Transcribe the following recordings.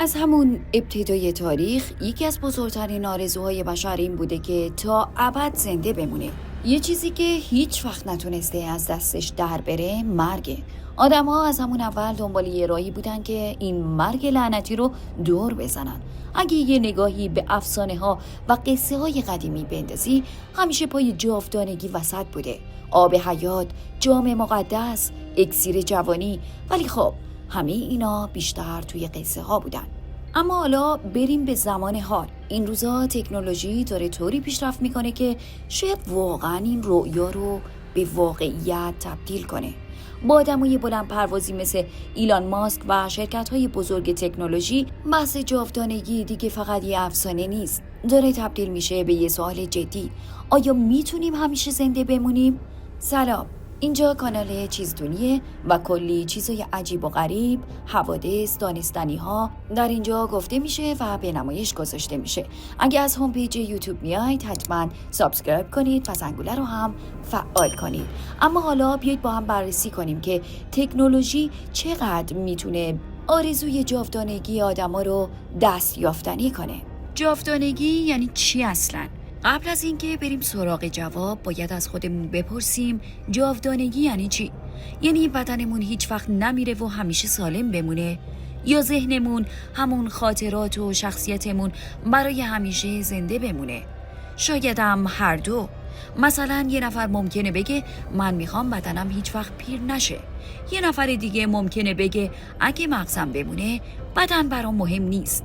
از همون ابتدای تاریخ یکی از بزرگترین آرزوهای بشر این بوده که تا ابد زنده بمونه. یه چیزی که هیچ وقت نتونسته از دستش در بره مرگه. آدم‌ها از همون اول دنبال یه راهی بودن که این مرگ لعنتی رو دور بزنن. اگه یه نگاهی به افسانه‌ها و قصه‌های قدیمی بندازی، همیشه پای جاودانگی وسط بوده. آب حیات، جام مقدس، اکسیر جوانی. ولی خب همه اینا بیشتر توی قصه ها بودن. اما حالا بریم به زمان حال. این روزا تکنولوژی داره طوری پیشرفت میکنه که شاید واقعا این رؤیا رو به واقعیت تبدیل کنه. با آدمای بلند پروازی مثل ایلان ماسک و شرکت‌های بزرگ تکنولوژی، بحث جاودانگی دیگه فقط یه افسانه نیست. داره تبدیل میشه به یه سوال جدی. آیا میتونیم همیشه زنده بمونیم؟ سلام، اینجا کانال چیزدونیه و کلی چیزای عجیب و غریب، حوادث، دانستنی ها در اینجا گفته میشه و به نمایش گذاشته میشه. اگه از هوم پیج یوتیوب میایید حتما سابسکرایب کنید و زنگوله رو هم فعال کنید. اما حالا بیایید با هم بررسی کنیم که تکنولوژی چقدر میتونه آرزوی جاودانگی آدما رو دستیافتنی کنه. جاودانگی یعنی چی اصلاً؟ قبل از اینکه بریم سراغ جواب باید از خودمون بپرسیم جاودانگی یعنی چی؟ یعنی بدنمون هیچ وقت نمیره و همیشه سالم بمونه؟ یا ذهنمون، همون خاطرات و شخصیتمون برای همیشه زنده بمونه؟ شاید هم هر دو. مثلا یه نفر ممکنه بگه من میخوام بدنم هیچ وقت پیر نشه. یه نفر دیگه ممکنه بگه اگه مغزم بمونه بدن برام مهم نیست.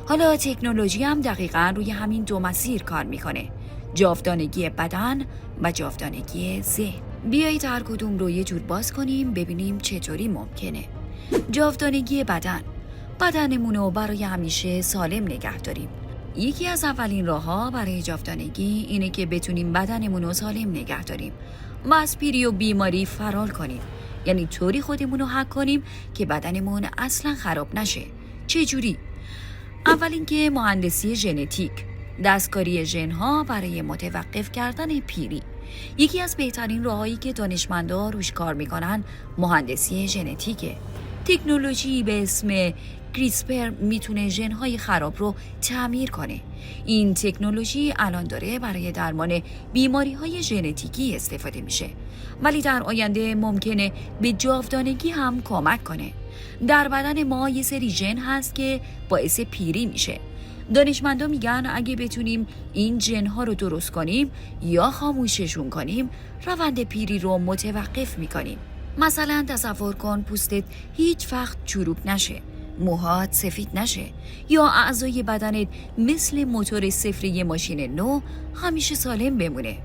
حالا تکنولوژی هم دقیقاً روی همین دو مسیر کار میکنه. جاودانگی بدن و جاودانگی ذهن. بیایید هر کدوم رو یه جور باز کنیم ببینیم چطوری ممکنه. جاودانگی بدنمون رو برای همیشه سالم نگه داریم. یکی از اولین راه‌ها برای جاودانگی اینه که بتونیم بدنمون رو سالم نگه داریم و از پیری و بیماری فرار کنیم. یعنی طوری خودمون رو هک کنیم که بدنمون اصلاً خراب نشه. چه جوری؟ اول اینکه مهندسی ژنتیک، دستکاری ژن‌ها برای متوقف کردن پیری. یکی از بهترین راهایی که دانشمندان روش کار میکنن مهندسی ژنتیکه. تکنولوژی به اسم کریسپر میتونه ژن‌های خراب رو تعمیر کنه. این تکنولوژی الان داره برای درمان بیماری‌های ژنتیکی استفاده میشه، ولی در آینده ممکنه به جاودانگی هم کمک کنه. در بدن ما یه سری ژن هست که باعث پیری میشه. دانشمندان میگن اگه بتونیم این ژن‌ها رو درست کنیم یا خاموششون کنیم، روند پیری رو متوقف میکنیم. مثلا تصور کن پوستت هیچ وقت چروک نشه، موهات سفید نشه، یا اعضای بدنت مثل موتور صفر یه ماشین نو همیشه سالم بمونه.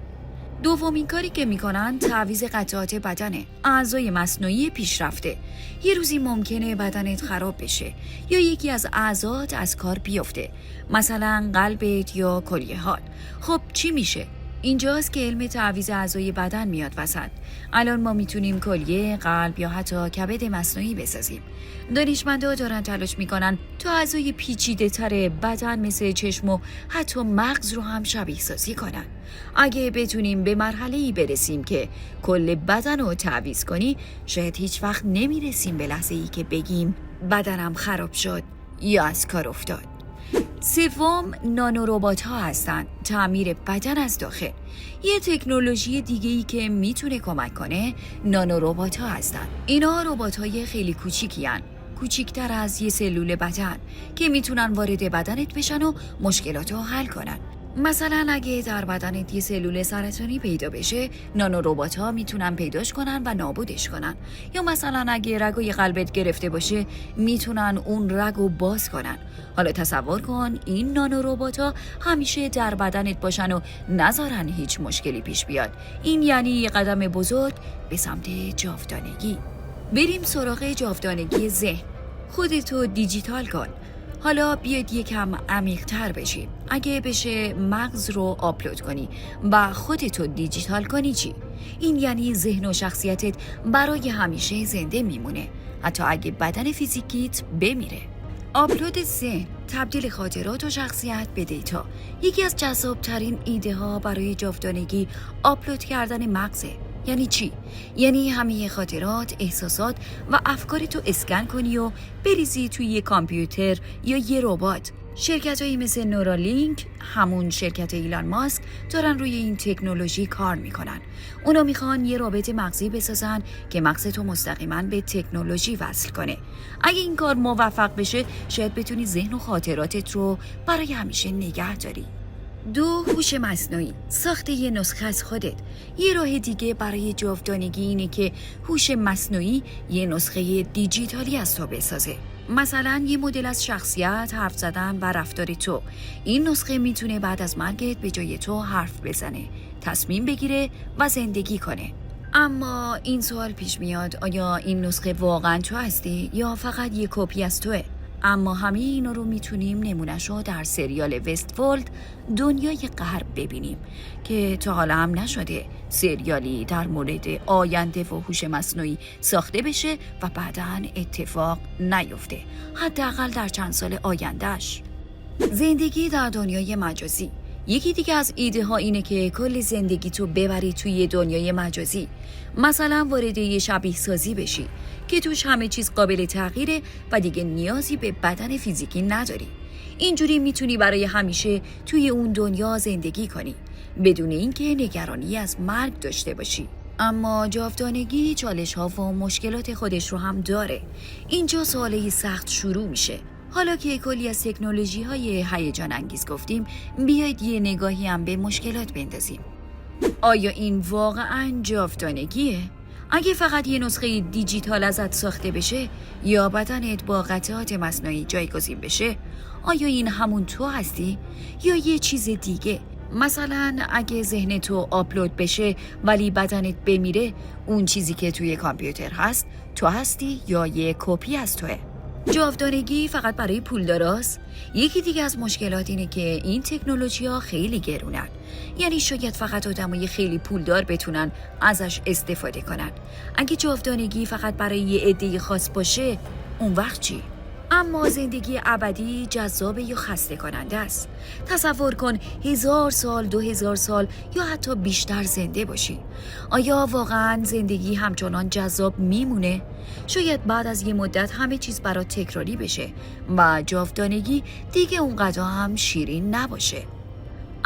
دومین کاری که میکنن تعویض قطعات بدنه. اعضای مصنوعی پیشرفته. یه روزی ممکنه بدنت خراب بشه یا یکی از اعضات از کار بیفته، مثلا قلبت یا کلیه‌هات. خب چی میشه؟ اینجاست که علم تعویض اعضای بدن میاد وسط. الان ما میتونیم کلیه، قلب یا حتی کبد مصنوعی بسازیم. دانشمندان دارن تلاش میکنن تا اعضای پیچیده تر بدن مثل چشم و حتی مغز رو هم شبیه سازی کنن. اگه بتونیم به مرحله‌ای برسیم که کل بدن رو تعویض کنی، شاید هیچ وقت نمیرسیم به لحظه‌ای که بگیم بدنم خراب شد یا از کار افتاد. سوم، نانوروبات ها هستن. تعمیر بدن از داخل. یه تکنولوژی دیگه‌ای که میتونه کمک کنه نانوروبات ها هستن. اینا ربات های خیلی کوچیکی هن. کوچیکتر از یه سلول بدن که میتونن وارد بدنت بشن و مشکلات رو حل کنن. مثلا اگه در بدنت یه سلول سرطانی پیدا بشه، نانوروبات ها میتونن پیداش کنن و نابودش کنن. یا مثلا اگه رگوی قلبت گرفته باشه، میتونن اون رگو باز کنن. حالا تصور کن این نانوروبات ها همیشه در بدنت باشن و نذارن هیچ مشکلی پیش بیاد. این یعنی یه قدم بزرگ به سمت جاودانگی. بریم سراغ جاودانگی ذهن. خودتو دیجیتال کن. حالا بیاید یکم عمیق‌تر بشیم. اگه بشه مغز رو آپلود کنی و خودتو دیجیتال کنی چی؟ این یعنی ذهن و شخصیتت برای همیشه زنده میمونه، حتی اگه بدن فیزیکیت بمیره. آپلود ذهن، تبدیل خاطرات و شخصیت به دیتا. یکی از جذاب‌ترین ایده ها برای جاودانگی آپلود کردن مغزه. یعنی چی؟ یعنی همه خاطرات، احساسات و افکار تو اسکن کنی و بریزی توی یه کامپیوتر یا یه ربات. شرکت‌هایی مثل نورالینک، همون شرکت ایلان ماسک، دارن روی این تکنولوژی کار میکنن. اونا میخوان یه رابط مغزی بسازن که مغز تو مستقیما به تکنولوژی وصل کنه. اگه این کار موفق بشه، شاید بتونی ذهن و خاطراتت رو برای همیشه نگه داری. 2. هوش مصنوعی. ساخت یه نسخه از خودت. یه راه دیگه برای جاودانگی اینه که هوش مصنوعی یه نسخه دیجیتالی از تو بسازه. مثلا یه مدل از شخصیت، حرف زدن و رفتار تو. این نسخه میتونه بعد از مرگت به جای تو حرف بزنه، تصمیم بگیره و زندگی کنه. اما این سوال پیش میاد، آیا این نسخه واقعا تو هستی یا فقط یه کپی از توه؟ اما همه اینا رو میتونیم نمونه‌شو در سریال وستفولد دنیای غرب ببینیم که تا حالا هم نشده سریالی در مورد آینده و هوش مصنوعی ساخته بشه و بعداً اتفاق نیفته، حداقل در چند سال آیندهش. زندگی در دنیای مجازی. یکی دیگه از ایده ها اینه که کل زندگی تو ببری توی دنیای مجازی. مثلا وارد یه شبیه سازی بشی که توش همه چیز قابل تغییره و دیگه نیازی به بدن فیزیکی نداری. اینجوری میتونی برای همیشه توی اون دنیا زندگی کنی بدون اینکه نگرانی از مرگ داشته باشی. اما جاودانگی چالش ها و مشکلات خودش رو هم داره. اینجا سوالی سخت شروع میشه. حالا که کلی از تکنولوژی های هیجان انگیز گفتیم، بیایید یه نگاهی هم به مشکلات بندازیم. آیا این واقعاً جاودانگیه؟ اگه فقط یه نسخه دیجیتال ازت ساخته بشه یا بدنت با قطعات مصنوعی جایگزین بشه، آیا این همون تو هستی یا یه چیز دیگه؟ مثلا اگه ذهن تو آپلود بشه ولی بدنت بمیره، اون چیزی که توی کامپیوتر هست تو هستی یا یه کپی از توه؟ جاودانگی فقط برای پولداراست؟ یکی دیگه از مشکلات اینه که این تکنولوژی‌ها خیلی گرونن. یعنی شاید فقط آدمای خیلی پولدار بتونن ازش استفاده کنن. اگه جاودانگی فقط برای یه عده خاص باشه، اون وقت چی؟ اما زندگی ابدی جذاب یا خسته کننده است. تصور کن 1000 سال، 2000 سال یا حتی بیشتر زنده باشی. آیا واقعا زندگی همچنان جذاب میمونه؟ شاید بعد از یه مدت همه چیز برات تکراری بشه و جاودانگی دیگه اونقدر هم شیرین نباشه.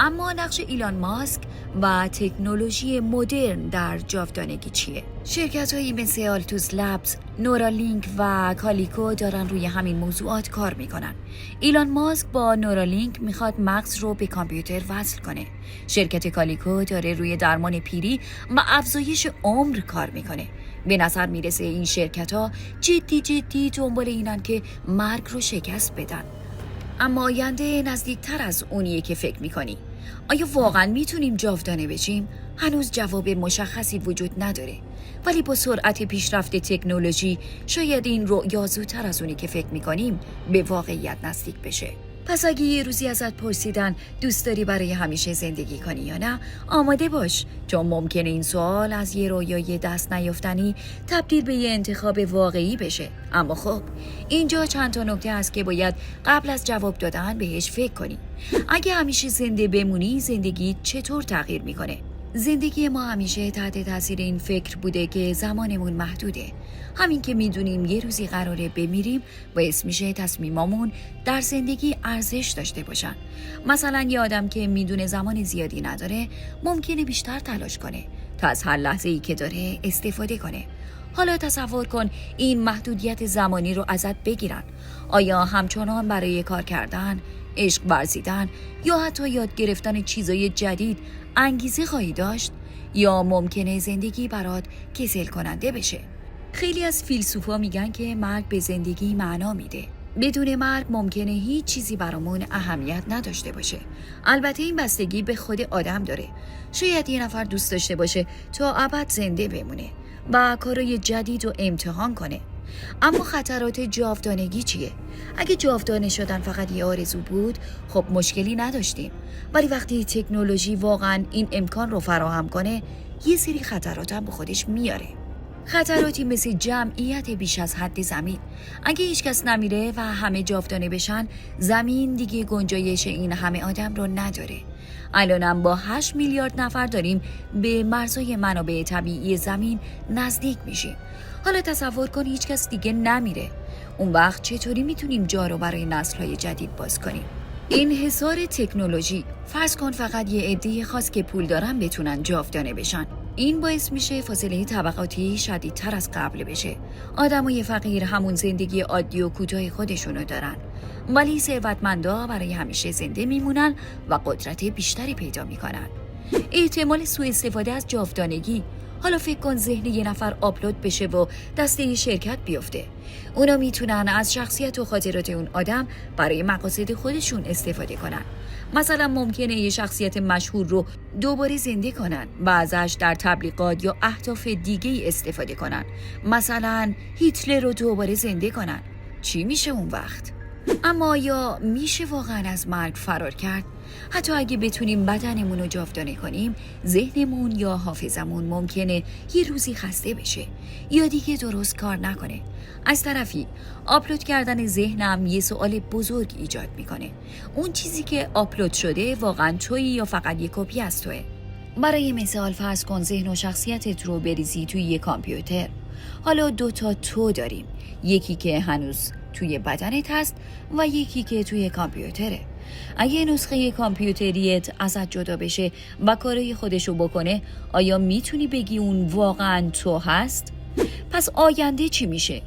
اما نقش ایلان ماسک و تکنولوژی مدرن در جاودانگی چیه؟ شرکت‌هایی مثل آلتوس لبز، نورالینک و کالیکو دارن روی همین موضوعات کار میکنن. ایلان ماسک با نورالینک میخواد مغز رو به کامپیوتر وصل کنه. شرکت کالیکو داره روی درمان پیری و افزایش عمر کار میکنه. به نظر میرسه این شرکت‌ها جدی دنبال اینن که مرگ رو شکست بدن. اما آینده نزدیکتر از اونیه که فکر میکنی. آیا واقعا میتونیم جاودانه بشیم؟ هنوز جواب مشخصی وجود نداره. ولی با سرعت پیشرفت تکنولوژی شاید این رؤیا زودتر از اونی که فکر میکنیم به واقعیت نزدیک بشه. پس اگه یه روزی ازت پرسیدن دوست داری برای همیشه زندگی کنی یا نه، آماده باش، چون ممکنه این سوال از یه رویای دست نیافتنی تبدیل به یه انتخاب واقعی بشه. اما خب اینجا چند تا نکته هست که باید قبل از جواب دادن بهش فکر کنی. اگه همیشه زنده بمونی، زندگی چطور تغییر میکنه؟ زندگی ما همیشه تحت تاثیر این فکر بوده که زمانمون محدوده. همین که میدونیم یه روزی قراره بمیریم باعث میشه تصمیمامون در زندگی ارزش داشته باشن. مثلا یه آدم که میدونه زمان زیادی نداره ممکنه بیشتر تلاش کنه تا از هر لحظه‌ای که داره استفاده کنه. حالا تصور کن این محدودیت زمانی رو ازت بگیرن. آیا همچنان برای کار کردن، عشق ورزیدن یا حتی یاد گرفتن چیزای جدید انگیزه خواهی داشت؟ یا ممکنه زندگی برات کسل کننده بشه؟ خیلی از فیلسوفا میگن که مرگ به زندگی معنا میده. بدون مرگ ممکنه هیچ چیزی برامون اهمیت نداشته باشه. البته این بستگی به خود آدم داره. شاید یه نفر دوست داشته باشه تا ابد زنده بمونه و کارهای جدید رو امتحان کنه. اما خطرات جاودانگی چیه؟ اگه جاودانه شدن فقط یه آرزو بود، خب مشکلی نداشتیم. ولی وقتی تکنولوژی واقعا این امکان رو فراهم کنه، یه سری خطرات هم به خودش میاره. خطراتی مثل جمعیت بیش از حد زمین. اگه هیچ کس نمیره و همه جاودانه بشن، زمین دیگه گنجایش این همه آدم رو نداره. الانم با 8 میلیارد نفر داریم به مرزهای منابع طبیعی زمین نزدیک میشیم. حالا تصور کن هیچ کس دیگه نمیره. اون وقت چطوری میتونیم جا رو برای نسل‌های جدید باز کنیم؟ این حصار تکنولوژی، فرض کن فقط یه عده خاص که پول دارن بتونن جاودانه بشن. این باعث میشه فاصله طبقاتی شدیدتر از قبل بشه. آدمای فقیر همون زندگی عادی و کوتاه خودشونو دارن، ولی ثروتمندا برای همیشه زنده میمونن و قدرت بیشتری پیدا میکنن. احتمال سوء استفاده از جاودانگی. حالا فکر کن ذهن یه نفر آپلود بشه و دست یه شرکت بیفته. اونا میتونن از شخصیت و خاطرات اون آدم برای مقاصد خودشون استفاده کنن. مثلا ممکنه یه شخصیت مشهور رو دوباره زنده کنن و ازش در تبلیغات یا اهداف دیگه‌ای استفاده کنن. مثلا هیتلر رو دوباره زنده کنن. چی میشه اون وقت؟ اما یا میشه واقعا از مرگ فرار کرد؟ حتی اگه بتونیم بدنمون رو جاودانه کنیم، ذهنمون یا حافظمون ممکنه یه روزی خسته بشه یا دیگه درست کار نکنه. از طرفی آپلود کردن ذهنم یه سوال بزرگ ایجاد میکنه. اون چیزی که آپلود شده واقعا تویی یا فقط یه کپی از توئه؟ برای مثال فرض کن ذهن و شخصیتت رو بریزی توی یه کامپیوتر. حالا 2 تا تو داریم، یکی که هنوز توی بدنت هست و یکی که توی کامپیوتره. اگه نسخه کامپیوتریت ازت جدا بشه و کارای خودشو بکنه، آیا میتونی بگی اون واقعا تو هست؟ پس آینده چی میشه؟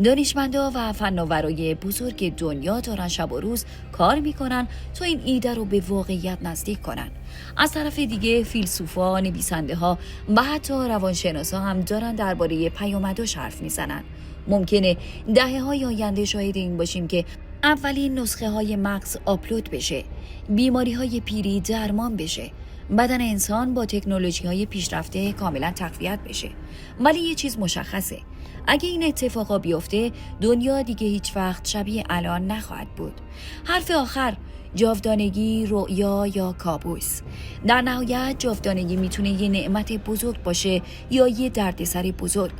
دانشمندا و فناورای بزرگ دنیا دارن شب و روز کار میکنن تا این ایده رو به واقعیت نزدیک کنن. از طرف دیگه فیلسوفا، نویسنده ها و حتی روانشناسا هم دارن درباره پیامداش حرف میزنن. ممکنه دهه‌های آینده شاهد این باشیم که اولین نسخه های مغز آپلود بشه، بیماری های پیری درمان بشه، بدن انسان با تکنولوژی های پیشرفته کاملا تقویت بشه. ولی یه چیز مشخصه، اگه این اتفاقا بیفته دنیا دیگه هیچ وقت شبیه الان نخواهد بود. حرف آخر، جاودانگی، رؤیا یا کابوس. در نهایت جاودانگی میتونه یه نعمت بزرگ باشه یا یه دردسر بزرگ.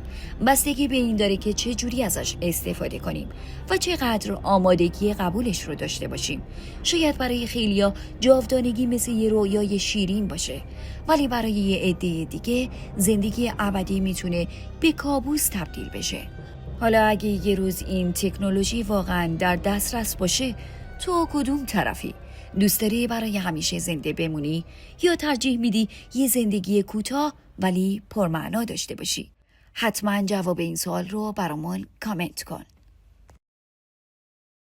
بستگی به این داره که چه جوری ازش استفاده کنیم و چقدر آمادگی قبولش رو داشته باشیم. شاید برای خیلیا جاودانگی مثل یه رویای شیرین باشه، ولی برای یه عده دیگه زندگی ابدی میتونه به کابوس تبدیل بشه. حالا اگه یه روز این تکنولوژی واقعا در دسترس باشه، تو کدوم طرفی؟ دوست داری برای همیشه زنده بمونی یا ترجیح میدی یه زندگی کوتاه ولی پرمعنا داشته باشی؟ حتما جواب این سوال رو برامون کامنت کن.